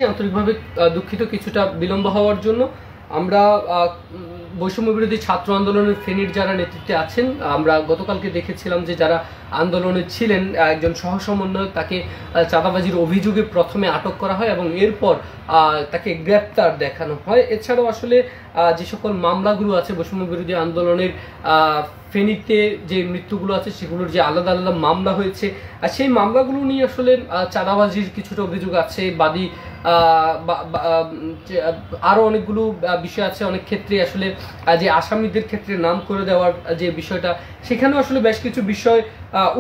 আন্তরিকভাবে দুঃখিত কিছুটা বিলম্ব হওয়ার জন্য। আমরা বৈষম্য বিরোধী ছাত্র আন্দোলনের ফেনীর যারা নেতৃত্বে আছেন, আমরা গতকালকে দেখেছিলাম যে যারা আন্দোলনে ছিলেন একজন সহ সমন্বয়ক তাকে চাঁদাবাজির অভিযোগে প্রথমে আটক করা হয় এবং এরপর তাকে গ্রেপ্তার দেখানো হয়। এছাড়াও আসলে যে সকল মামলাগুলো আছে বৈষম্য বিরোধী আন্দোলনের ফেনীতে যে মৃত্যুগুলো আছে সেগুলোর যে আলাদা আলাদা মামলা হয়েছে, আর সেই মামলাগুলো নিয়ে আসলে চাঁদাবাজির কিছুটা অভিযোগ আছে, বাদী আরো অনেকগুলো বিষয় আছে। অনেক ক্ষেত্রে আসলে যে আসামিদের ক্ষেত্রে নাম করে দেওয়ার যে বিষয়টা, সেখানেও আসলে বেশ কিছু বিষয়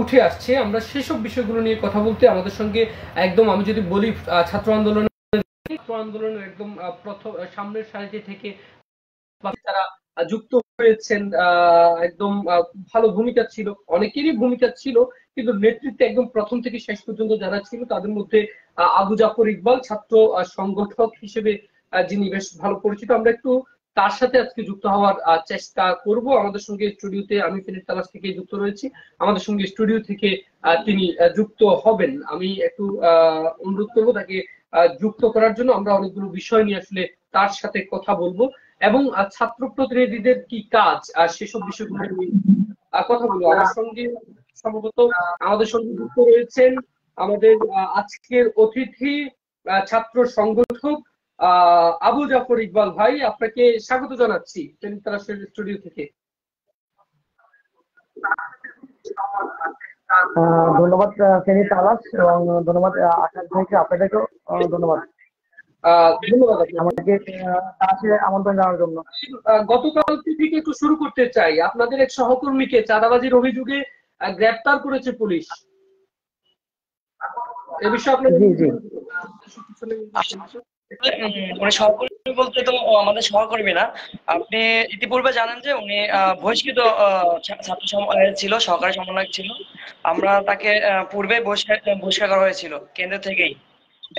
উঠে আসছে। আমরা সেসব বিষয়গুলো নিয়ে কথা বলতে আমাদের সঙ্গে একদম, আমি যদি বলি ছাত্র আন্দোলনের একদম প্রথম সামনের সারিতে থেকে তারা যুক্ত হয়েছেন, একদম ভালো ভূমিকা ছিল, অনেকেরই ভূমিকা ছিল, কিন্তু নেতৃত্বে একদম প্রথম থেকে শেষ পর্যন্ত যারা ছিল তাদের মধ্যে আবু জাফর ইকবাল ছাত্র সংগঠক হিসেবে যিনি বেশ ভালো পরিচিত। আমরা একটু তার সাথে আজকে যুক্ত হওয়ার চেষ্টা করব। আমাদের সঙ্গে স্টুডিওতে, আমি ফেনীর তালাশ থেকে যুক্ত রয়েছি, আমাদের সঙ্গে স্টুডিও থেকে তিনি যুক্ত হবেন। আমি একটু অনুরোধ করবো তাকে যুক্ত করার জন্য। আমরা অনেকগুলো বিষয় নিয়ে আসলে তার সাথে কথা বলবো এবং ছাত্র প্রতিনিধিদের কি কাজ আর সেসব বিষয়গুলো নিয়ে কথা বলবো। আমার সঙ্গে সম্ভবত আমাদের সঙ্গে যুক্ত রয়েছেন আমাদের আজকের অতিথি ছাত্র সংগঠক আবু জাফর ইকবাল ভাই। আপনাকে স্বাগত জানাচ্ছি স্টুডিও থেকে। ধন্যবাদ ফেনী তালাশ এবং ধন্যবাদ আকাশ ভাইকে, আপনাদেরকেও ধন্যবাদ আমাকে আমন্ত্রণ জানানোর জন্য। গতকাল থেকে একটু শুরু করতে চাই, আপনাদের এক সহকর্মীকে চাঁদাবাজির অভিযোগে গ্রেপ্তার করেছে পুলিশ, এ বিষয়ে আপনার উনি সহকর্মী বলতে তো আমাদের সহকর্মী না। আপনি ইতিপূর্বে জানেন যে উনি বহিষ্কৃত ছাত্র ছিল, সহকারী সমন্বয়ক ছিল। আমরা তাকে পূর্বে বহিষ্কার করা হয়েছিল কেন্দ্র থেকেই।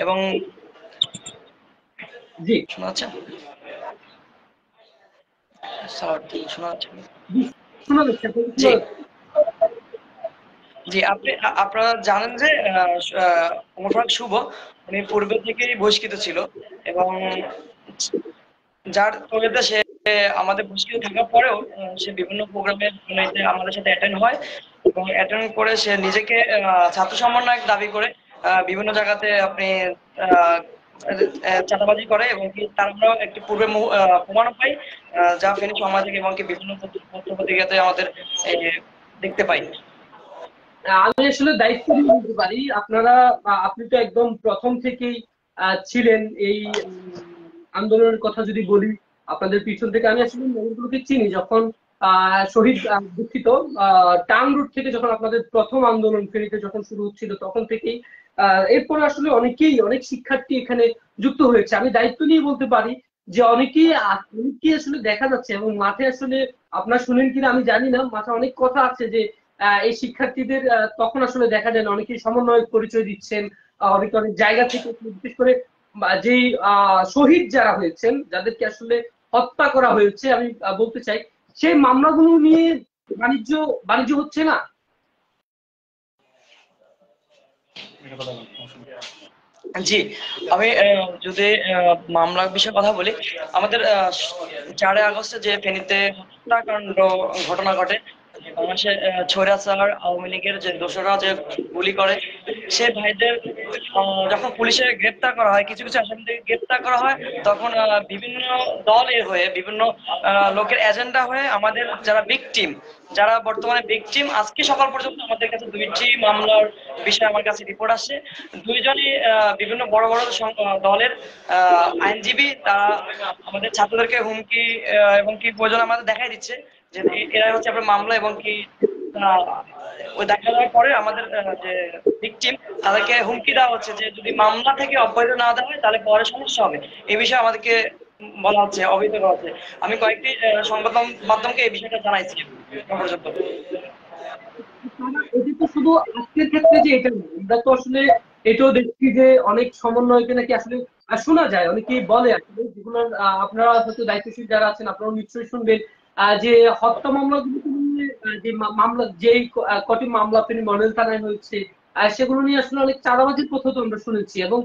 এবং জি শোনা যাচ্ছে, শোনা যাচ্ছে জি জি। আপনারা জানেন যে ওমর ফারুক শুভ উনি পূর্বে থেকেই বহিষ্কৃত ছিল এবং যার তলেতে সে আমাদের বহিষ্কৃত থাকার পরেও সে বিভিন্ন প্রোগ্রামে আমাদের সাথে অ্যাটেন্ড হয় এবং অ্যাটেন্ড করে সে নিজেকে ছাত্র সমন্বয়ক দাবি করে বিভিন্ন জায়গাতে আপনি চাঁদাবাজি করে এবং কি তার আমরাও একটি পূর্বে প্রমাণও পাই, যা ফেনী সমাজ থেকে এবং কি বিভিন্ন পত্রিকাতে আমাদের দেখতে পাই। আমি আসলে দায়িত্ব নিয়ে বলতে পারি, আপনি তো একদম প্রথম থেকেই ছিলেন এই আন্দোলনের কথা যদি বলি, আপনাদের পিছন থেকে আমি আসলে মানুষগুলোকে চিনি। যখন শহীদ দুঃখিত টাং রুট থেকে যখন আপনাদের প্রথম আন্দোলন ফেনীতে যখন শুরু হচ্ছিল তখন থেকেই এরপর আসলে অনেক শিক্ষার্থী এখানে যুক্ত হয়েছে। আমি দায়িত্ব নিয়ে বলতে পারি যে অনেকেই আসলে দেখা যাচ্ছে এবং মাঠে আসলে আপনারা শুনেন কিনা আমি জানি না, মাঠে অনেক কথা আছে যে এই শিক্ষার্থীদের তখন আসলে দেখা যায় না, অনেকেই সমন্বয়ক পরিচয় দিচ্ছেন, অনেক জায়গা থেকে, বিশেষ করে যেই শহীদ যারা হয়েছেন, যাদেরকে আসলে হত্যা করা হয়েছে, আমি বলতে চাই সেই মামলাগুলো নিয়ে বাণিজ্য হচ্ছে না। জি, আমি যদি মামলার বিষয়ে কথা বলি, আমাদের 4 আগস্টে যে ফেনীতে হত্যাকাণ্ড ঘটনা ঘটে, বাংলাদেশের স্বৈরাচার আওয়ামী লীগের যে দোসররা যে গুলি করে, সে ভাইদের যখন পুলিশে গ্রেপ্তার করা হয়, কিছু কিছু আসামিদের গ্রেপ্তার করা হয়, তখন বিভিন্ন দলের হয়ে, বিভিন্ন লোকের এজেন্ডা হয়ে আমাদের যারা ভিকটিম, যারা বর্তমানে ভিকটিম, আজকে সকাল পর্যন্ত আমাদের কাছে 2টি মামলার বিষয়ে আমার কাছে রিপোর্ট আসছে। 2জনই বিভিন্ন বড় বড় দলের আইনজীবী, তারা আমাদের ছাত্রদেরকে হুমকি এবং কি প্রয়োজন আমাদের দেখাই দিচ্ছে যে এরা হচ্ছে আপনার মামলা, এবং কি ওই দেখা দেওয়ার পরে আমাদের যে ভিকটিম তাদেরকে হুমকি দেওয়া হচ্ছে যে যদি মামলা থেকে অব্যাহতি না দেওয়া হয় তাহলে পরে সমস্যা হবে। এই বিষয়ে আমাদেরকে বলা হচ্ছে, অবহিত করা হচ্ছে। আমি কয়েকটি সংবাদ মাধ্যমকে এই বিষয়টা জানাইছি পর্যন্ত। এটি তো শুধু আজকের ক্ষেত্রে যে এটা, আমরা তো আসলে এটাও দেখছি যে অনেক সমন্বয়কে নাকি আসলে শোনা যায়, অনেকেই বলে আসলে, যেগুলো আপনারা হয়তো দায়িত্বশীল যারা আছেন আপনারাও নিশ্চয়ই শুনবেন, যে হত্যা মামলাগুলো নিয়ে, যে মামলা যেই কটি মামলা তিনি মডেল থানায় হয়েছে, সেগুলো নিয়ে আসলে অনেক চাঁদাবাজির কথা তো আমরা শুনেছি এবং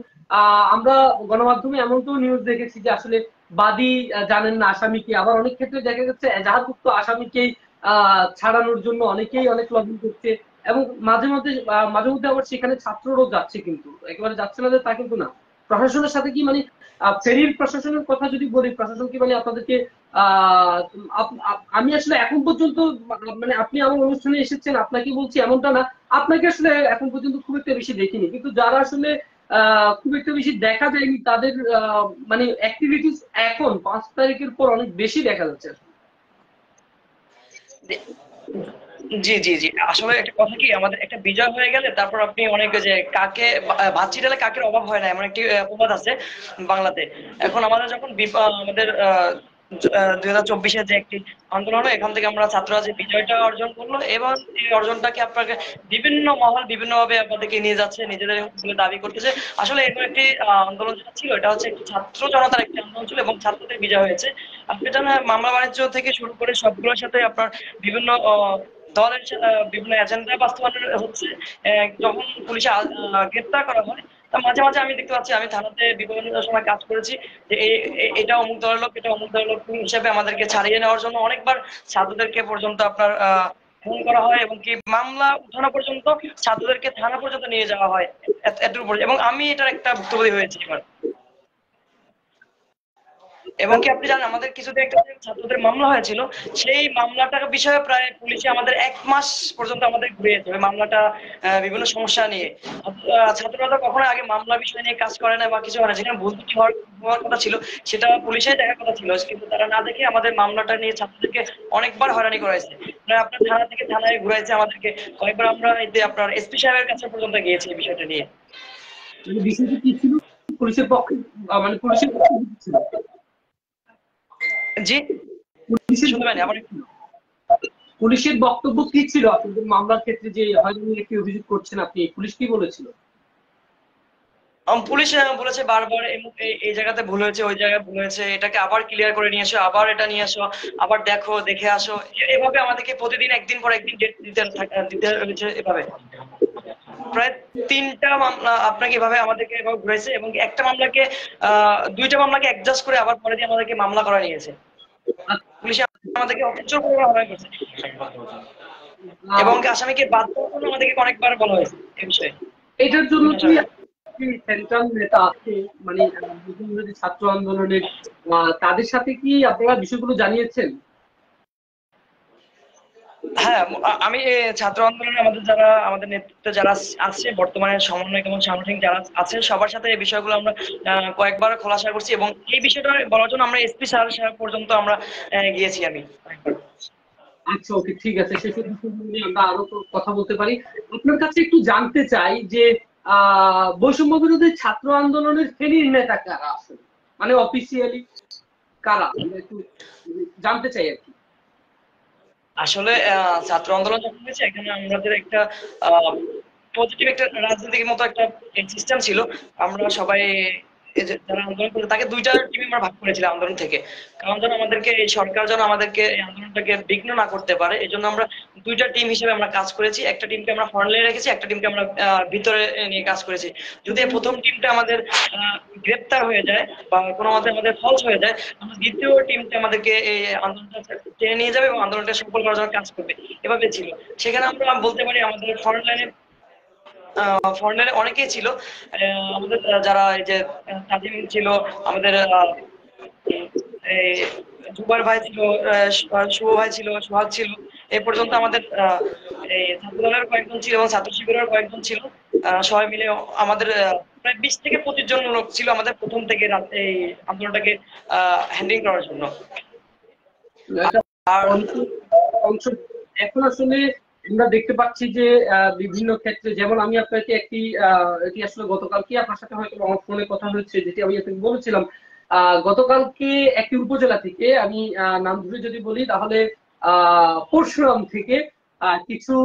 আমরা গণমাধ্যমে এমনটাও নিউজ দেখেছি যে আসলে বাদী জানেন না আসামিকে, আবার অনেক ক্ষেত্রে দেখা যাচ্ছে এজাহারভুক্ত আসামিকেই ছাড়ানোর জন্য অনেকেই অনেক লবিং করছে, এবং মাঝে মাঝে মাঝে মধ্যে আবার সেখানে ছাত্ররাও যাচ্ছে, কিন্তু একেবারে যাচ্ছে না যে তা কিন্তু না। প্রশাসনের সাথে কি মানে ফেরির প্রশাসনের কথা যদি বলি, প্রশাসন কি মানে আপনাদেরকে আমি আসলে এখন পর্যন্ত মানে আপনি আমার অনুষ্ঠানে এসেছেন আপনাকে বলছি এমনটা না, আপনাকে আসলে এখন পর্যন্ত খুব একটা বেশি দেখিনি, কিন্তু যারা আসলে খুব একটা বেশি দেখা যায়নি তাদের মানে অ্যাক্টিভিটিস এখন 5 তারিখের পর অনেক বেশি দেখা যাচ্ছে। জি জি জি, আসলে একটা কথা কি, আমাদের একটা বিজয় হয়ে গেলে তারপর আপনি অনেক যে কাকে ভাত ছিটালে কাকের অভাব হয় না, এমন একটি প্রবাদ আছে বাংলাতে। এখন আমাদের যখন আমাদের 2024-এর যে একটি আন্দোলন হয়, এখান থেকে আমরা ছাত্ররা যে বিজয়টা অর্জন করলো, এবং এই অর্জনটাকে আপনাকে বিভিন্ন মহল বিভিন্ন ভাবে আমাদেরকে নিয়ে যাচ্ছে, নিজেদের বলে দাবি করতেছে। আসলে এরকম একটি আন্দোলন যেটা ছিল, এটা হচ্ছে একটি ছাত্র জনতার একটি আন্দোলন ছিল এবং ছাত্রদের বিজয় হয়েছে। আপনি জানেন, মামলা বাণিজ্য থেকে শুরু করে সবগুলোর সাথে আপনার বিভিন্ন দলের বিভিন্ন এজেন্ডা বাস্তবায়ন হচ্ছে। যখন পুলিশে গ্রেপ্তার করা হয়, তা মাঝে মাঝে আমি দেখতে পাচ্ছি, আমি থানাতে বিভিন্ন সময় কাজ করেছি, যে এটা অমুক দলের লোক, এটা অমুক দলের লোক হিসেবে আমাদেরকে ছাড়িয়ে নেওয়ার জন্য অনেকবার ছাত্রদেরকে পর্যন্ত আপনার ফোন করা হয়, এবং কি মামলা উঠানো পর্যন্ত ছাত্রদেরকে থানা পর্যন্ত নিয়ে যাওয়া হয়, এতটুকু এবং আমি এটার একটা ভুক্তভোগী হয়েছি এবার। এবং কি আপনি জানেন, আমাদের কিছুদিন একটা ছাত্রদের মামলা হয়েছিল, সেই মামলাটার বিষয়ে প্রায় পুলিশে আমাদের 1 মাস পর্যন্ত আমাদের ঘুরিয়েছে ওই মামলাটা, বিভিন্ন সমস্যা নিয়ে। ছাত্ররা তো কখনো আগে মামলা বিষয় নিয়ে কাজ করে না বা কিছু হয় না, যেখানে ভুল ত্রুটি হওয়ার কথা ছিল সেটা পুলিশে দেখার কথা ছিল, কিন্তু তারা না দেখে আমাদের মামলাটা নিয়ে ছাত্রদেরকে অনেকবার হয়রানি করাইছে। মানে আপনার থানা থেকে থানায় ঘুরাইছে আমাদেরকে কয়েকবার, আমরা এতে আপনার এসপি সাহেবের কাছে পর্যন্ত গিয়েছি এই বিষয়টা নিয়ে। মানে বিষয়টা কি ছিল, পুলিশের পক্ষে মানে পুলিশের পক্ষে কি ছিল? জি, পুলিশের শুনতে পাইনি আবার। পুলিশের বক্তব্য কি ছিল আপনাদের মামলার ক্ষেত্রে, যে হয়রানির একটি অভিযোগ করছেন আপনি, পুলিশ কি বলেছিল? পুলিশ বলেছে বারবার এই জায়গাতে ভুল হয়েছে, ওই জায়গায় ভুল হয়েছে, এটাকে আবার ক্লিয়ার করে নিয়ে আসো, আবার এটা নিয়ে আসো, আবার দেখো, দেখে আসো। এভাবে আমাদেরকে প্রতিদিন একদিন পর একদিন ডেট দিতে হয়েছে এভাবে। প্রায় 3টা মামলা আপনাকে এভাবে আমাদেরকে এভাবে ঘুরেছে, এবং একটা মামলাকে 2টা মামলাকে অ্যাডজাস্ট করে আবার পরে দিয়ে আমাদেরকে মামলা করা নিয়েছে। পুলিশ আমাদেরকে অত্যাচার করে হয়রানি করেছে, এবং আসামিকে বাধ্য করে আমাদেরকে অনেকবার বলা হয়েছে এই বিষয়ে। এটার জন্য কি সেন্ট্রাল নেতা আছে, মানে বিভিন্ন যে ছাত্র আন্দোলনের তাদের সাথে কি আপনারা বিষয়গুলো জানিয়েছেন? হ্যাঁ, আমি ছাত্র আন্দোলনে আমাদের নেতৃত্বে যারা আছে বর্তমানে, সমন্বয়ক এবং সাংগঠনিক যারা আছে, সবার সাথে এই বিষয়গুলো আমরা কয়েকবার খোলাসা করছি, এবং এই বিষয়টা বলার জন্য আমরা এসপি স্যার পর্যন্ত আমরা গিয়েছি আমি। আচ্ছা, ওকে, ঠিক আছে, সেসব বিষয়গুলো নিয়ে আমরা আরো কথা বলতে পারি। আপনার কাছে একটু জানতে চাই যে বৈষম্য বিরোধী ছাত্র আন্দোলনের ফেনীর নেতা কারা আসলে, মানে অফিসিয়ালি কারা, আমরা একটু জানতে চাই আর কি। আসলে ছাত্র আন্দোলন যখন হয়েছে, এখানে আমাদের একটা পজিটিভ একটা রাজনীতির মতো একটা সিস্টেম ছিল। আমরা সবাই যারা আন্দোলন করে তাকে 2টা টিমে আমরা ভাগ করেছিলাম আন্দোলন থেকে, কারণ যেন আমাদেরকে এই সরকার যেন আমাদেরকে এই আন্দোলনটাকে বিঘ্ন না করতে পারে, এই জন্য আমরা 2টা টিম হিসেবে আমরা কাজ করেছি। একটা টিমকে আমরা ফ্রন্ট লাইনে রেখেছি, একটা টিমকে আমরা ভিতরে নিয়ে কাজ করেছি। যদি প্রথম টিমটা আমাদের গ্রেপ্তার হয়ে যায় বা কোনো মতে আমাদের ফলস হয়ে যায়, আমরা দ্বিতীয় টিমটা আমাদেরকে এই আন্দোলনটা টেনে নিয়ে যাবে এবং আন্দোলনটা সফল করার জন্য কাজ করবে, এভাবে ছিল। সেখানে আমরা বলতে পারি আমাদের ফ্রন্ট লাইনে অনেকেই ছিল। আমাদের যারা এই যে তাজিম ছিল, আমাদের এই জুবার ভাই ছিল, শুভ ভাই ছিল, সোহাগ ছিল, এই পর্যন্ত আমাদের এই ছাত্র দলের কয়েকজন ছিল এবং ছাত্র শিবিরের কয়েকজন ছিল। সবাই মিলে আমাদের প্রায় 20 থেকে 25 জন লোক ছিল আমাদের প্রথম থেকে এই আন্দোলনটাকে হ্যান্ডলিং করার জন্য। আর অংশ এখন আসলে আমরা দেখতে পাচ্ছি যে বিভিন্ন ক্ষেত্রে, যেমন আমি আপনাকে এটি আসলে গতকালকে আপনার সাথে হয়তো আমার ফোনে কথা হচ্ছে, যেটি আমি আপনাকে বলেছিলাম। গতকালকে একটি উপজেলা থেকে, আমি নাম ধরে যদি বলি তাহলে পরশুরাম থেকে কিছু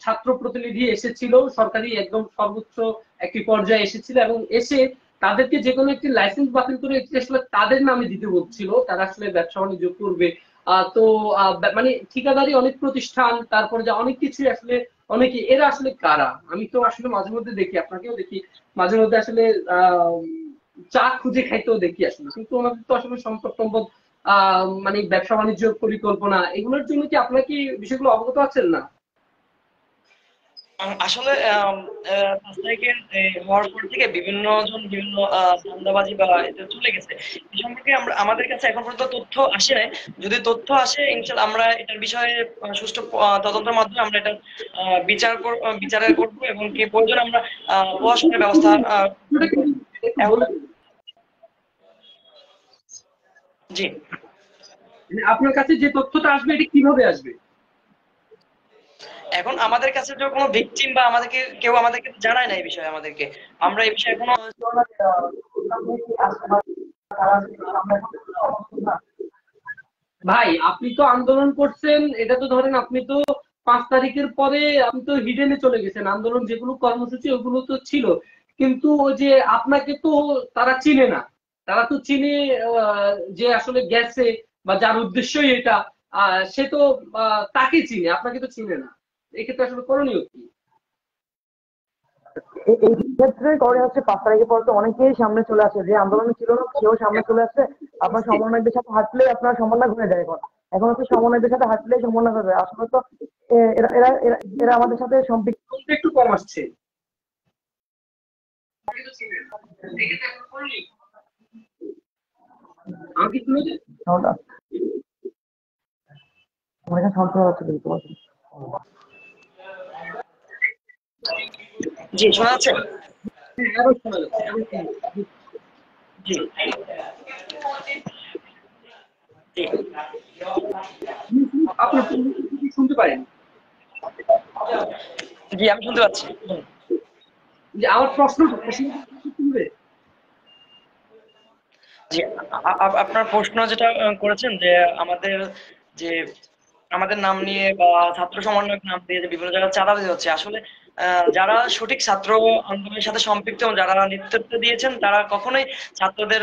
ছাত্র প্রতিনিধি এসেছিল, সরকারি একদম সর্বোচ্চ একটি পর্যায়ে এসেছিল, এবং এসে তাদেরকে যে কোনো একটি লাইসেন্স বাতিল করে এটি আসলে তাদের নামে দিতে বলছিল, তারা আসলে ব্যবসা বাণিজ্য করবে। তো মানে ঠিকাদারি অনেক প্রতিষ্ঠান, তারপরে যে অনেক কিছু আসলে অনেকে, এরা আসলে কারা? আমি তো আসলে মাঝে মধ্যে দেখি, আপনাকেও দেখি মাঝে মধ্যে আসলে আহ চা খুঁজে খাইতেও দেখি আসলে, কিন্তু ওনাদের তো আসলে সম্পদ সম্পদ মানে ব্যবসা বাণিজ্য পরিকল্পনা এগুলোর জন্য কি আপনারা কি বিষয়গুলো অবগত আছেন না? আসলে 5 তারিখে হওয়ার পর থেকে বিভিন্ন জন বিভিন্ন ধান্দাবাজি বা এতে চলে গেছে। এই সম্পর্কে আমাদের কাছে এখন পর্যন্ত তথ্য আসে নাই। যদি তথ্য আসে ইনশাল্লাহ আমরা এটার বিষয়ে সুষ্ঠু তদন্তের মাধ্যমে আমরা এটা বিচারের করব এবং কি প্রয়োজন আমরা প্রশাসনের ব্যবস্থা বিষয়টা করব। কিন্তু একটু এখন বলে দিন। জি, মানে আপনার কাছে যে তথ্যটা আসবে এটা কিভাবে আসবে? এখন আমাদের কাছে তো কোনো ভিকটিম বা কেউ আমাদেরকে জানায় না এই বিষয়ে আমাদেরকে। আমরা এই বিষয়ে এখনো ভাই আপনি তো আন্দোলন করছেন, এটা তো ধরেন আপনি তো 5 তারিখের পরে আপনি তো হিডেনে চলে গেছেন, আন্দোলন যেগুলো কর্মসূচি ওগুলো তো ছিল, কিন্তু ওই যে আপনাকে তো তারা চিনে না, তারা তো চিনে যে আসলে গেছে বা যার উদ্দেশ্যই এটা, সে তো তাকে চিনে, আপনাকে তো চিনে না। এক্ষেত্রে আসলে করণীয় কি? এই ক্ষেত্রে করে হচ্ছে 5 তারিখের পর তো অনেকেই সামনে চলে আসে, যে আন্দোলনে ছিল না সেও সামনে চলে আসছে। আপনার সমন্বয়কদের সাথে হাঁটলেই আপনার সমন্বয় হয়ে যায়। এখন এখন হচ্ছে সমন্বয়কদের সাথে হাঁটলেই সমন্বয় হবে আসলে তো। এরা এরা এরা এরা আমাদের সাথে সম্পৃক্ত। কোনটা একটু কম আসছে। আপনাকে তো চিনে না। এক্ষেত্রে এখন করণীয় কি? আমাকে শুনে যে আমার এখানে শান্ত হচ্ছে কিন্তু জি, শোনা যাচ্ছে? আরো শোনা যাচ্ছে, আরো শোনা যাচ্ছে। জি, জি, আপনার কি শুনতে পারেন? জি, আমি শুনতে পাচ্ছি। যে আমার প্রশ্নটা শুনবে? জি, আপনার প্রশ্ন যেটা করেছেন যে আমাদের যে আমাদের নাম নিয়ে বা ছাত্র সমন্বয়ক নাম দিয়ে যে বিভিন্ন জায়গায় চাঁদাবাজি হচ্ছে, আসলে যারা সঠিক ছাত্র আন্দোলনের সাথে সম্পৃক্ত এবং যারা নেতৃত্ব দিয়েছেন তারা কখনোই ছাত্রদের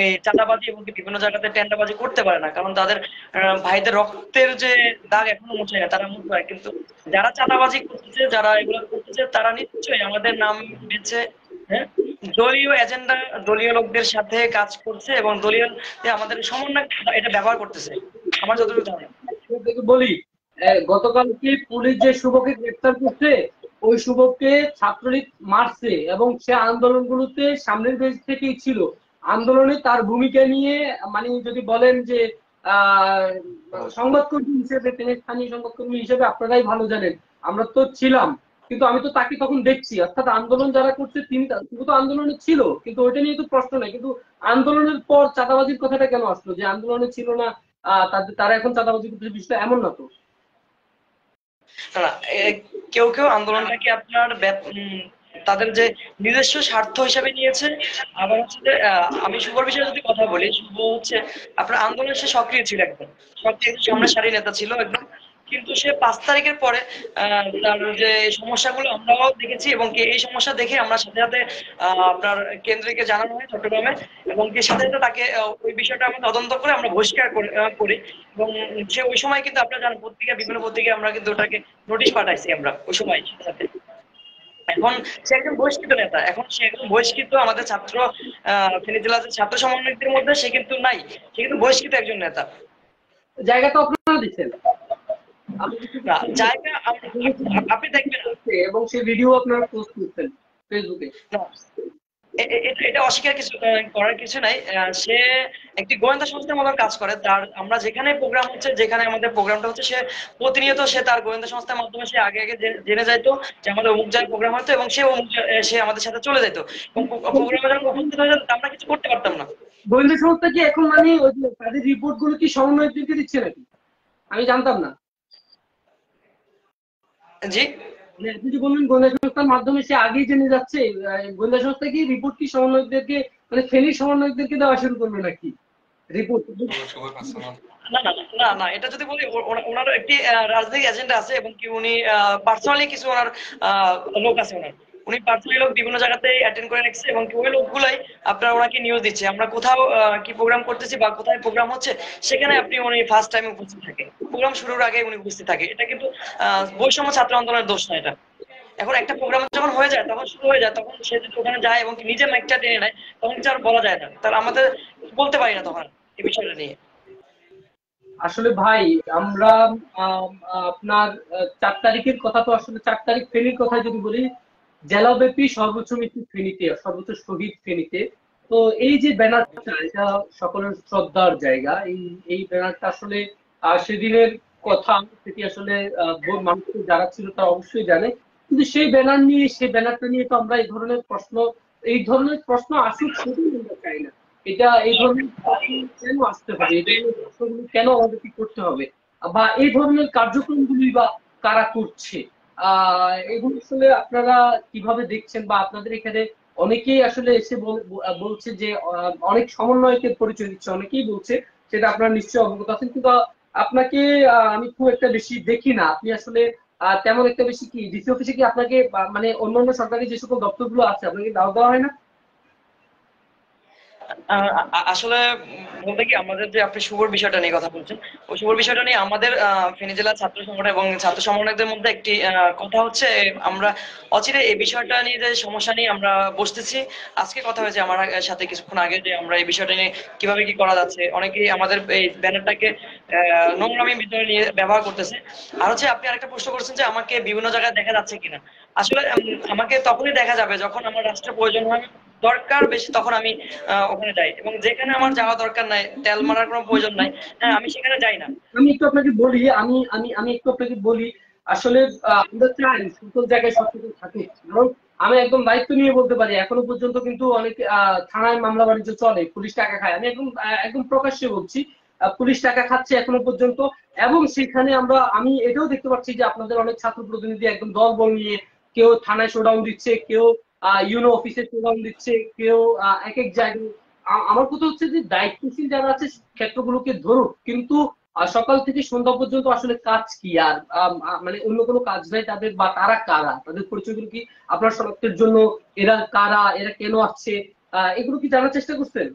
এই চাঁদাবাজি এবং বিভিন্ন জায়গাতে টেন্ডাবাজি করতে পারে না, কারণ তাদের ভাইদের রক্তের যে দাগ এখনো মুছে না, তারা মুছে হয়। কিন্তু যারা চাঁদাবাজি করতেছে, যারা এগুলো করতেছে, তারা নিশ্চয়ই আমাদের নাম বেছে, হ্যাঁ, দলীয় এজেন্ডা, দলীয় লোকদের সাথে কাজ করছে এবং দলীয় আমাদের সমন্বয় এটা ব্যবহার করতেছে আমার যতটুকু ধারণা। আপনাকে বলি, গতকালকে পুলিশ যে শুভকে গ্রেফতার করছে, ওই শুভকে ছাত্রলীগ মারছে এবং সে আন্দোলনগুলোতে সামনের বেঞ্চ থেকেই ছিল। আন্দোলনে তার ভূমিকা নিয়ে মানে যদি বলেন যে আহ সংবাদকর্মী হিসেবে, তিনি স্থানীয় সংবাদকর্মী হিসেবে আপনারাই ভালো জানেন, আমরা তো ছিলাম, কিন্তু আমি তো তাকে তখন দেখছি, অর্থাৎ আন্দোলন যারা করছে তিনি তো আন্দোলনে ছিল, কিন্তু ওইটা নিয়ে তো প্রশ্ন নেই, কিন্তু আন্দোলনের পর চাঁদাবাজির কথাটা কেন আসলো যে আন্দোলনে ছিল না তারা এখন চাঁদাবাজি করতেছে, বিষয়টা এমন না তো। না, না, কেউ কেউ আন্দোলনটাকে আপনার তাদের যে নিজস্ব স্বার্থ হিসাবে নিয়েছে। আবার হচ্ছে যে আমি শুভর বিষয়ে যদি কথা বলি, শুভ হচ্ছে আপনার আন্দোলনে সে সক্রিয় ছিল, একদম সক্রিয় সামনে সারি নেতা ছিল একদম। কিন্তু সে 5 তারিখের পরে তার যে সমস্যাগুলো আমরাও দেখেছি এবং কি এই সমস্যা দেখে আমরা সাথে সাথে আপনার কেন্দ্রকে জানানো হয় চট্টগ্রামে, এবং কি সাথে সাথে তাকে ওই বিষয়টা আমরা তদন্ত করে আমরা বহিষ্কার করি। এবং সে ওই সময় কিন্তু আপনারা জানেন বিভিন্ন পত্রিকায় আমরা কিন্তু ওটাকে নোটিশ পাঠাইছি আমরা ওই সময় সাথে সাথে। এখন সে একজন বহিষ্কৃত নেতা, এখন সে একজন বহিষ্কৃত আমাদের ছাত্র ফেনী জেলার ছাত্র সমন্বয়কদের মধ্যে সে কিন্তু নাই, সে কিন্তু বহিষ্কৃত একজন নেতা। জায়গা তো আপনারা দিচ্ছেন, না, জায়গা আপনি দেখবেন এবং সেই ভিডিও আপনারা পোস্ট করছেন ফেসবুকে। না, এটা অস্বীকার করার কিছু নাই। সে একটি গোয়েন্দা সংস্থার মতো কাজ করে। তার আমরা যেখানে প্রোগ্রাম হচ্ছে, যেখানে আমাদের প্রোগ্রামটা হচ্ছে, সে প্রতিনিয়ত সে তার গোয়েন্দা সংস্থার মাধ্যমে সে আগে আগে জেনে যাইতো যে আমাদের অমুক জায়গায় প্রোগ্রাম হতো এবং সে আমাদের সাথে চলে যেত এবং প্রোগ্রামে যখন উপস্থিত হয়ে যেত আমরা কিছু করতে পারতাম না। গোয়েন্দা সংস্থা কি এখন মানে ওই যে তাদের রিপোর্ট গুলো কি সমন্বয়কদেরকে দিচ্ছে নাকি? আমি জানতাম না। জি, মানে আপনি যে বললেন গোয়েন্দা সংস্থার মাধ্যমে সে আগেই জেনে যাচ্ছে, গোয়েন্দা সংস্থা কি রিপোর্ট কি সমন্বয়কদেরকে মানে ফেনীর সমন্বয়কদেরকে দেওয়া শুরু করবে নাকি রিপোর্ট? না, না, না, না, এটা যদি বলি ওনার একটি রাজনৈতিক এজেন্ডা আছে এবং কি উনি পার্সোনালি কিছু ওনার লোক আছে ওনার, উনি পার্সোনালি লোক বিভিন্ন জায়গাতে অ্যাটেন্ড করে রাখছে, এবং ওই লোকগুলাই আপনার ওনাকে নিউজ দিচ্ছে আমরা কোথাও কি প্রোগ্রাম করতেছি বা কোথায় প্রোগ্রাম হচ্ছে, সেখানে আপনি উনি ফার্স্ট টাইম উপস্থিত থাকে, প্রোগ্রাম শুরুর আগে উনি উপস্থিত থাকে। এটা কিন্তু বৈষম্য ছাত্র আন্দোলনের দোষ না এটা। এখন একটা প্রোগ্রাম যখন হয়ে যায়, তখন শুরু হয়ে যায়, তখন সে যদি ওখানে যায় এবং নিজে মাইকটা টেনে নেয়, তখন কিছু আর বলা যায় না, তাহলে আমাদের বলতে পারি না তখন এই বিষয়টা নিয়ে। আসলে ভাই আমরা আপনার 4 তারিখের কথা, তো আসলে 4 তারিখ ফেনীর কথা যদি বলি, জেলাব্যাপী সর্বোচ্চ মৃত্যু ফেনীতে, সর্বোচ্চ শহীদ ফেনীতে। তো এই যে ব্যানারটা, এটা সকলের শ্রদ্ধার জায়গা। এই এই ব্যানারটা আসলে সেদিনের কথা, সেটি আসলে মানুষ যারা ছিল তারা অবশ্যই জানে। কিন্তু সেই ব্যানার নিয়ে, সেই ব্যানারটা নিয়ে তো আমরা এই ধরনের প্রশ্ন আসুক সেটাই আমরা চাই না। এটা এই ধরনের প্রশ্ন কেন আসতে হবে, এই ধরনের প্রশ্নগুলো কেন আমাদেরকে করতে হবে, বা এই ধরনের কার্যক্রমগুলি বা কারা করছে, এগুলো আসলে আপনারা কিভাবে দেখছেন? বা আপনাদের এখানে অনেকেই আসলে এসে বলছে যে অনেক সমন্বয়কের পরিচয় দিচ্ছে, অনেকেই বলছে, সেটা আপনারা নিশ্চয়ই অবগত আছেন। কিন্তু আপনাকে আমি খুব একটা বেশি দেখি না। আপনি আসলে তেমন একটা বেশি কি ডিসি অফিসে কি আপনাকে মানে অন্যান্য সরকারি যে সকল দপ্তরগুলো আছে আপনাকে দাও দেওয়া হয় না? আসলে বলতে কি, আমাদের যে আপনি শুভর বিষয়টা নিয়ে কথা বলছেন, ওই শুভর বিষয়টা নিয়ে আমাদের ফেনী জেলা ছাত্র সংগঠন এবং ছাত্র সমন্বয়কদের মধ্যে একটি কথা হচ্ছে, আমরা অচিরে এই বিষয়টা নিয়ে যে সমস্যা নিয়ে আমরা বসতেছি। আজকে কথা হয়েছে আমার সাথে কিছুক্ষণ আগে, যে আমরা এই বিষয়টা নিয়ে কিভাবে কি করা যাচ্ছে। অনেকেই আমাদের এই ব্যানারটাকে নোংরামি ভিতরে নিয়ে ব্যবহার করতেছে। আর হচ্ছে আপনি আরেকটা প্রশ্ন করছেন যে আমাকে বিভিন্ন জায়গায় দেখা যাচ্ছে কিনা। আসলে আমাকে তখনই দেখা যাবে যখন আমার রাষ্ট্রের প্রয়োজন হয়, দরকার বেশি, তখন আমি ওখানে যাই, এবং যেখানে আমার যাওয়া দরকার নাই, তেল মারার কোনো প্রয়োজন নাই, হ্যাঁ, আমি সেখানে যাই না। আমি একটু আপনাকে বলি, আমি আমি আমি একটু আপনাকে বলি। আসলে আমরা চাই সকল জায়গায় সচেতন থাকুক, কারণ আমি একদম দায়িত্ব নিয়ে বলতে পারি, এখনো পর্যন্ত কিন্তু অনেক থানায় মামলা বাণিজ্য চলে, পুলিশ টাকা খায়। আমি একদম একদম প্রকাশ্যে বলছি, পুলিশ টাকা খাচ্ছে এখনো পর্যন্ত। এবং সেখানে আমি এটাও দেখতে পাচ্ছি যে আপনাদের অনেক ছাত্র প্রতিনিধি একদম দল বল নিয়ে, কেউ থানায় শোডাউন দিচ্ছে, কেউ ইউনো অফিসে শোডাউন দিচ্ছে, কেউ এক এক জায়গায়। আমার কথা হচ্ছে যে দায়িত্বশীল যারা আছে ক্ষেত্রগুলোকে ধরুক, কিন্তু সকাল থেকে সন্ধ্যা পর্যন্ত আসলে কাজ কি? আর মানে অন্য কোনো কাজ নাই তাদের? বা তারা কারা, তাদের পরিচয়গুলো কি আপনার শনাক্তের জন্য? এরা কারা, এরা কেন আসছে, এগুলো কি জানার চেষ্টা করছেন?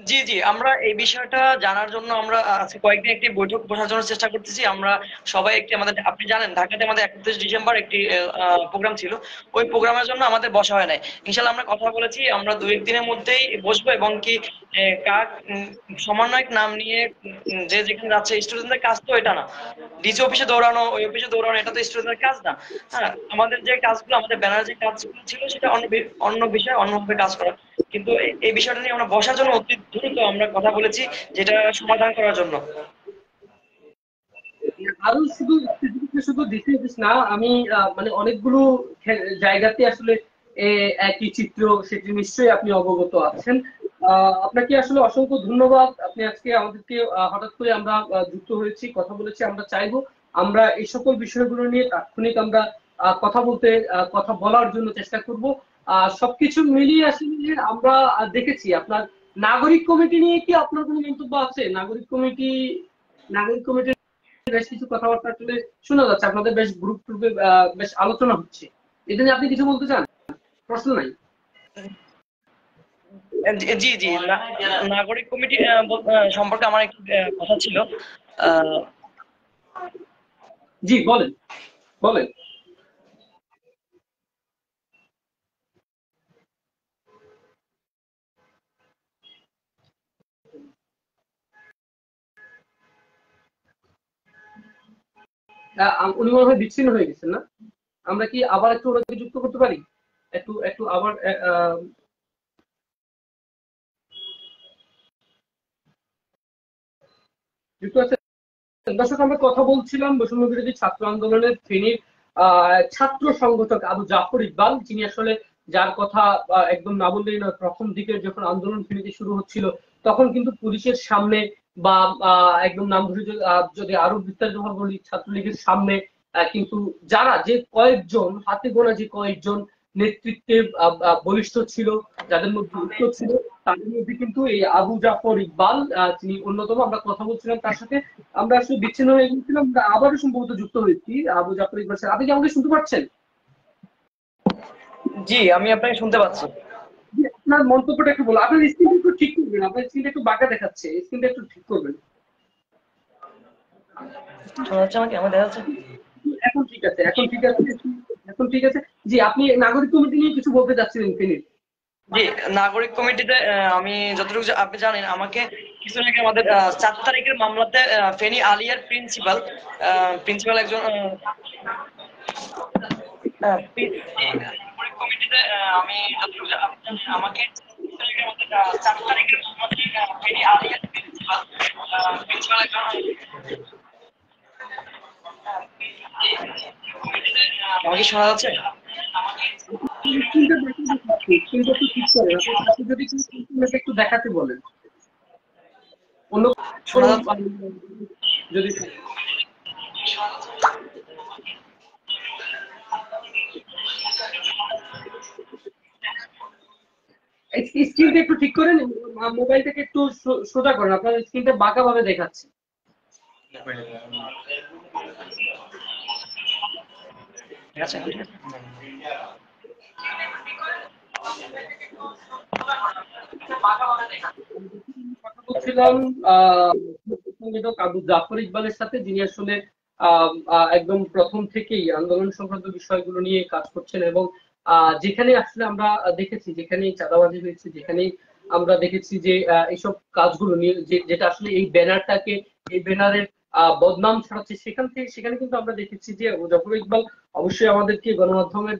জি, জি। আমরা এই বিষয়টা জানার জন্য আমরা আজকে কয়েকদিন একটি বৈঠক বসার জন্য চেষ্টা করতেছি। আমরা সবাই একটি, আমাদের আপনি জানেন ঢাকাতে আমাদের 31 ডিসেম্বর একটি প্রোগ্রাম ছিল। ওই প্রোগ্রামের জন্য আমাদের বসা হয় নাই। ইনশাআল্লাহ আমরা কথা বলেছি, আমরা ২-১ দিনের মধ্যেই বসবো, এবং কি কাক সমন্বয়ক নাম নিয়ে যে যেখানে যাচ্ছে, স্টুডেন্টদের কাজ তো এটা না। ডিসি অফিসে দৌড়ানো, ওই অফিসে দৌড়ানো, এটা তো স্টুডেন্টদের কাজ না। হ্যাঁ, আমাদের যে কাজগুলো, আমাদের ব্যানার যে কাজগুলো ছিল, সেটা অন্য বিষয়, অন্যভাবে কাজ করা। কিন্তু এই বিষয়টা নিয়ে আমরা বসার জন্য অতি দ্রুত আমরা কথা বলেছি, যেটা সমাধান করার জন্য। আরো শুধু শুধু ডিসি অফিস না, আমি মানে অনেকগুলো জায়গাতে আসলে একই চিত্র, সেটি নিশ্চয়ই আপনি অবগত আছেন। আপনাকে আসলে অসংখ্য ধন্যবাদ। আপনি আজকে আমাদেরকে হঠাৎ করে আমরা যুক্ত হয়েছি, কথা বলেছি। আমরা চাইবো আমরা এই সকল বিষয়গুলো নিয়ে তাৎক্ষণিক আমরা কথা বলার জন্য চেষ্টা করব। সবকিছু মিলিয়ে আসলে আমরা দেখেছি আপনার নাগরিক কমিটি নিয়ে কি আপনার কোনো মন্তব্য আছে? নাগরিক কমিটির বেশ কিছু কথাবার্তা আসলে শোনা যাচ্ছে, আপনাদের বেশ গ্রুপ ট্রুপে বেশ আলোচনা হচ্ছে। এটা নিয়ে আপনি কিছু বলতে চান? প্রশ্ন নাই। জি, জি। নাগরিক কমিটি সম্পর্কে আমার একটু কথা ছিল। আহ, জি বলেন, বলেন। উনি মনে হয় বিচ্ছিন্ন হয়ে গেছেন না? আমরা কি আবার একটু ওনাকে যুক্ত করতে পারি? একটু একটু আবার যুক্ত আছে? দর্শক, আমরা কথা বলছিলাম বৈষম্য বিরোধী ছাত্র আন্দোলনের ফেনীর ছাত্র সংগঠক আবু জাফর ইকবাল, যিনি আসলে, যার কথা একদম না বললেই না। প্রথম দিকে যখন আন্দোলন ফেনীতে শুরু হচ্ছিল, তখন কিন্তু পুলিশের সামনে, বা একদম নাম ধরে যদি আরো বিস্তারিত ভাবে বলি, ছাত্রলীগের সামনে কিন্তু যে কয়েকজন, হাতে গোনা যে কয়েকজন নেতৃত্বে বলিষ্ঠ ছিল, যাদের মধ্যে উত্তর ছিল, তাদের মধ্যে কিন্তু এই আবু জাফর ইকবাল তিনি অন্যতম। আমরা কথা বলছিলাম তার সাথে, আমরা আসলে বিচ্ছিন্ন হয়ে গেছিলাম, আমরা আবারও সম্ভবত যুক্ত হয়েছি আবু জাফর ইকবাল স্যার। আপনি কি আমাকে শুনতে পাচ্ছেন? জি, আমি আপনাকে শুনতে পাচ্ছি। জি, আপনার মন্তব্যটা একটু বলুন। আপনার স্ক্রিনটা একটু ঠিক করবেন, আপনার স্ক্রিনটা একটু বাঁকা দেখাচ্ছে, স্ক্রিনটা একটু ঠিক করবেন। শোনা যাচ্ছে আমাকে? আমার দেখা যাচ্ছে? এখন ঠিক আছে, এখন ঠিক আছে, এখন ঠিক আছে। জি, আপনি নাগরিক কমিটি নিয়ে কিছু বলতে চাচ্ছিলেন ফেনীর। জি, নাগরিক কমিটিতে আমি যতটুকু আপনি জানেন, আমাকে কিছুদিন আগে আমাদের 4 তারিখের মামলাতে ফেনী আলিয়ার প্রিন্সিপাল একজন নাগরিক কমিটিতে আমি যতটুকু আপনি জানেন, আমাকে কিছুদিন আগে আমাদের 4 তারিখের মামলাতে ফেনী আলিয়ার প্রিন্সিপাল একজন আমাকে শোনা যাচ্ছে? স্ক্রিনটা দেখে দেখাচ্ছি, স্ক্রিনটা একটু ঠিক করেন। আপনি যদি একটু দেখাতে বলেন অন্য শোনা কোনো যাচ্ছে? যদি স্ক্রিনটা একটু ঠিক করেন, মোবাইলটাকে একটু সোজা করেন, আপনার স্ক্রিনটা বাঁকা ভাবে দেখাচ্ছে। ঠিক আছে, ঠিক আছে। কথা বলছিলাম আহ সংগঠক আবু জাফর ইকবালের সাথে, যিনি আসলে একদম প্রথম থেকেই আন্দোলন সংক্রান্ত বিষয়গুলো নিয়ে কাজ করছেন, এবং যেখানে আসলে আমরা দেখেছি, যেখানেই চাঁদাবাজি হয়েছে, যেখানেই আমরা দেখেছি যে এইসব কাজগুলো নিয়ে যেটা আসলে এই ব্যানারটাকে, এই ব্যানারের বদনাম ছড়াচ্ছে, সেখানে কিন্তু আমরা দেখেছি যে আবু জাফর ইকবাল অবশ্যই আমাদেরকে গণমাধ্যমের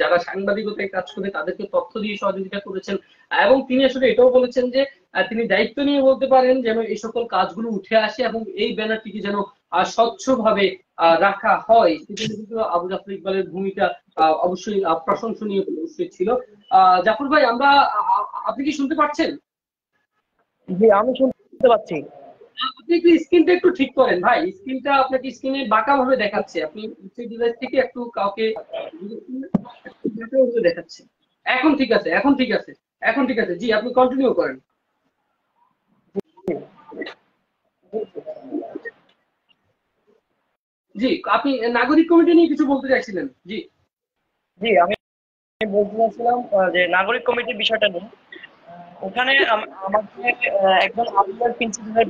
যারা সাংবাদিকতায় কাজ করে তাদেরকে তথ্য দিয়ে সহযোগিতা করেছেন, এবং তিনি আসলে এটাও বলেছেন যে তিনি দায়িত্ব নিয়ে বলতে পারেন যেন এই সকল কাজগুলো উঠে আসে এবং এই ব্যানারটিকে যেন স্বচ্ছভাবে রাখা হয়। সেখানে কিন্তু আবু জাফর ইকবালের ভূমিকা অবশ্যই প্রশংসনীয় অবশ্যই ছিল। জাফর ভাই, আপনি কি শুনতে পাচ্ছেন? জি, আমি শুনতে পাচ্ছি। আপনি একটু স্ক্রিনটা একটু ঠিক করেন ভাই, স্ক্রিনটা আপনাকে স্ক্রিনে বাঁকা ভাবে দেখাচ্ছে, আপনি সেই ডিভাইস থেকে একটু কাউকে বাঁকা ভাবে দেখাচ্ছে। এখন ঠিক আছে, এখন ঠিক আছে, এখন ঠিক আছে। জি, আপনি কন্টিনিউ করেন। জি, আপনি নাগরিক কমিটি নিয়ে কিছু বলতে চাইছিলেন। জি। জি, আমি বলতে চাচ্ছিলাম যে নাগরিক কমিটির বিষয়টা নিয়ে। ওখানে আমাকে একজন আলিয়ার প্রিন্সিপালের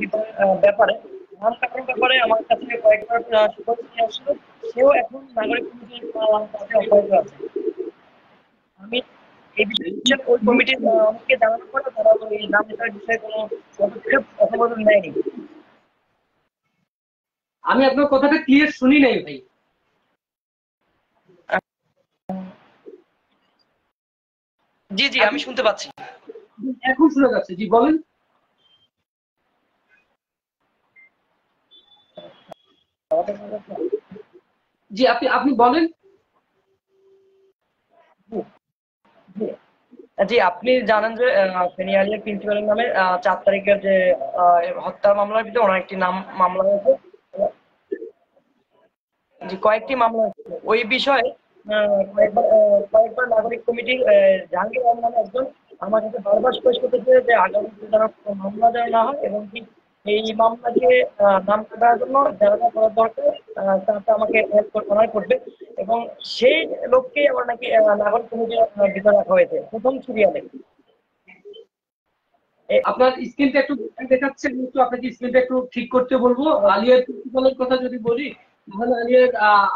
ব্যাপারে, নাম কাটানোর ব্যাপারে আমার কাছে কয়েকবার সুপারিশ নিয়ে আসছিল। সেও এখন নাগরিক কমিটির কাজে অব্যাহত আছে। আমি এই বিষয়ে ওই কমিটির আমাকে জানানোর পরে তারা ওই নাম লেখার বিষয়ে কোনো পদক্ষেপ এখনো নেয়নি। আমি আপনার কথাটা ক্লিয়ার শুনি নাই ভাই। জি, জি, আমি আপনি শুনতে পাচ্ছি। এখন শোনা যাচ্ছে, জি বলেন। জি, আপনি আপনি বলেন। জি, জি, আপনি জানেন যে ফেনী আলিয়া প্রিন্সিপালের নামে 4 তারিখের যে হত্যা মামলার ভিতরে ওনার একটি নাম মামলা হয়েছে। যে কয়েকটি মামলা হয়েছে ওই বিষয়ে কয়েকবার নাগরিক কমিটির জাহাঙ্গীর আলম নামে একজন আমার কাছে বারবার সুপারিশ করতেছে যে আগামীতে যেন কোনো মামলা যেন না হয়, এবং কি এই মামলাকে নাম কাটার জন্য যারা যা করার দরকার তাতে আমাকে হেল্প ওনার করবে, এবং সেই লোককে আবার নাকি নাগরিক কমিটির ভিতরে রাখা হয়েছে প্রথম সিরিয়ালে। আপনার স্ক্রিনটা একটু দেখাচ্ছে, আমি একটু আপনাকে স্ক্রিনটা একটু ঠিক করতে বলবো। আলিয়ার প্রিন্সিপালের কথা যদি বলি, তাহলে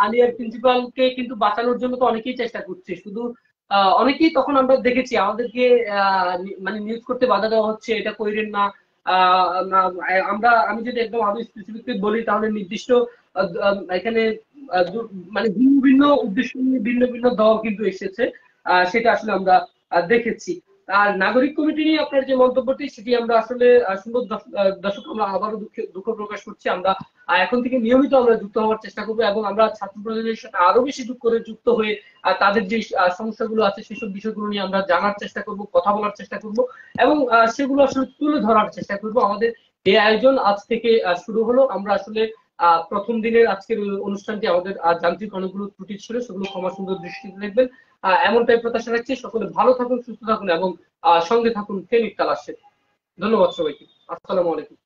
আলিয়ার প্রিন্সিপালকে কিন্তু বাঁচানোর জন্য তো অনেকেই চেষ্টা করছে, শুধু অনেকেই তখন আমরা দেখেছি আমাদেরকে মানে নিউজ করতে বাধা দেওয়া হচ্ছে, এটা কইরেন না। আমি যদি একদম আরো স্পেসিফিকলি বলি, তাহলে নির্দিষ্ট এখানে মানে ভিন্ন ভিন্ন উদ্দেশ্য নিয়ে ভিন্ন ভিন্ন দল কিন্তু এসেছে, সেটা আসলে আমরা দেখেছি। আর নাগরিক কমিটি নিয়ে আপনার যে মন্তব্যটি, সেটি আমরা আসলে সুন্দর দর্শক, আমরা আবারও দুঃখ প্রকাশ করছি। আমরা এখন থেকে নিয়মিত আমরা যুক্ত হওয়ার চেষ্টা করবো, এবং আমরা ছাত্র প্রজন্মের সাথে আরো বেশি যুক্ত হয়ে তাদের যে সমস্যাগুলো আছে সেসব বিষয়গুলো নিয়ে আমরা জানার চেষ্টা করব, কথা বলার চেষ্টা করব, এবং সেগুলো আসলে তুলে ধরার চেষ্টা করব। আমাদের এই আয়োজন আজ থেকে শুরু হলো। আমরা আসলে প্রথম দিনের আজকের অনুষ্ঠানটি আমাদের যান্ত্রিক অনেকগুলো ত্রুটি ছিল, সেগুলো ক্ষমা সুন্দর দৃষ্টিতে দেখবেন। এমনটাই প্রত্যাশা রাখছি। সকলে ভালো থাকুন, সুস্থ থাকুন, এবং সঙ্গে থাকুন ফেনীর তালাশে। ধন্যবাদ সবাইকে। আসসালামু আলাইকুম।